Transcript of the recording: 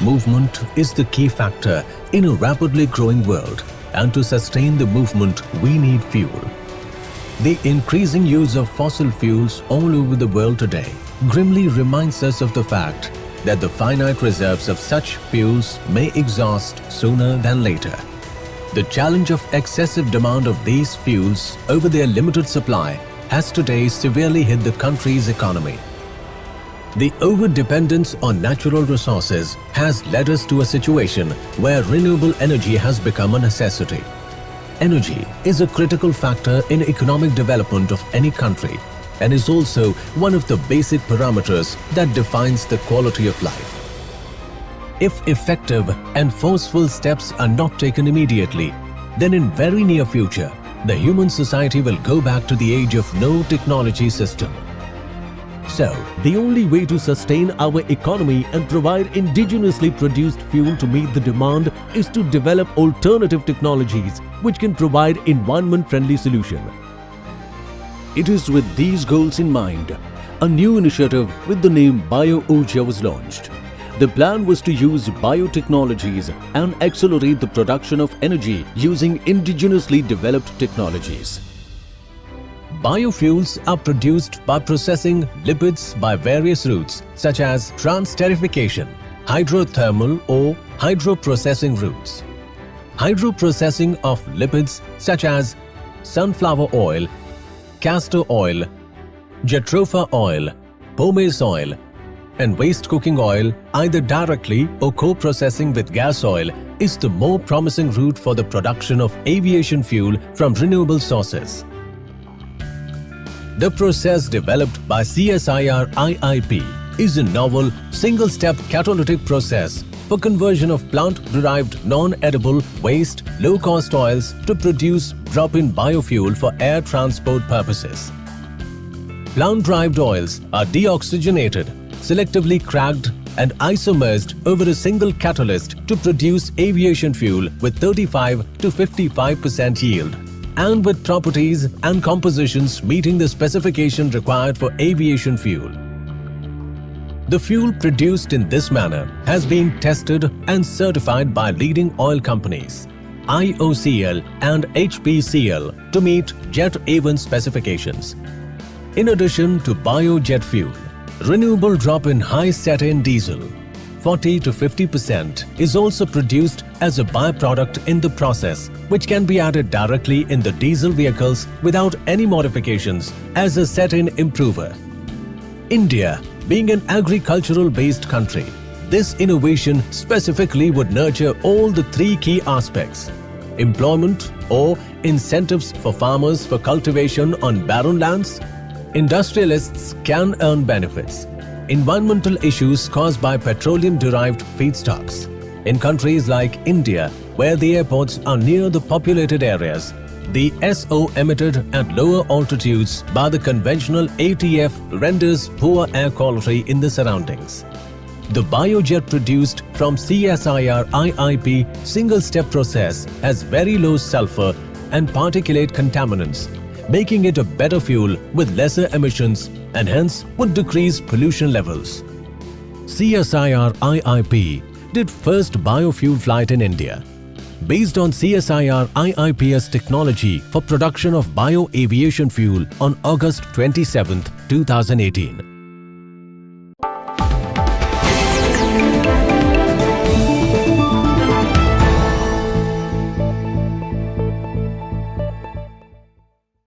Movement is the key factor in a rapidly growing world, and to sustain the movement, we need fuel. The increasing use of fossil fuels all over the world today grimly reminds us of the fact that the finite reserves of such fuels may exhaust sooner than later. The challenge of excessive demand of these fuels over their limited supply has today severely hit the country's economy. The over-dependence on natural resources has led us to a situation where renewable energy has become a necessity. Energy is a critical factor in economic development of any country and is also one of the basic parameters that defines the quality of life. If effective and forceful steps are not taken immediately, then in very near future, the human society will go back to the age of no technology system. So, the only way to sustain our economy and provide indigenously produced fuel to meet the demand is to develop alternative technologies which can provide environment-friendly solution. It is with these goals in mind, a new initiative with the name BioUrja was launched. The plan was to use biotechnologies and accelerate the production of energy using indigenously developed technologies. biofuels are produced by processing lipids by various routes such as transesterification, hydrothermal or hydroprocessing routes. Hydroprocessing of lipids such as sunflower oil, castor oil, jatropha oil, pomace oil, and waste cooking oil either directly or co-processing with gas oil is the more promising route for the production of aviation fuel from renewable sources. The process developed by CSIR IIP is a novel single-step catalytic process for conversion of plant-derived non-edible waste low-cost oils to produce drop-in biofuel for air transport purposes. Plant-derived oils are deoxygenated, selectively cracked and isomerized over a single catalyst to produce aviation fuel with 35 to 55% yield and with properties and compositions meeting the specification required for aviation fuel. The fuel produced in this manner has been tested and certified by leading oil companies, IOCL and HPCL, to meet Jet A1 specifications. In addition to biojet fuel, renewable drop-in high cetane diesel, 40 to 50%, is also produced as a byproduct in the process, which can be added directly in the diesel vehicles without any modifications as a cetane improver. India, being an agricultural-based country, this innovation specifically would nurture all the three key aspects: employment or incentives for farmers for cultivation on barren lands, industrialists can earn benefits, environmental issues caused by petroleum-derived feedstocks. In countries like India, where the airports are near the populated areas, the SO emitted at lower altitudes by the conventional ATF renders poor air quality in the surroundings. The biojet produced from CSIR IIP single-step process has very low sulfur and particulate contaminants, making it a better fuel with lesser emissions and hence would decrease pollution levels. CSIR IIP did first biofuel flight in India, based on CSIR IIP's technology for production of bio-aviation fuel on August 27, 2018.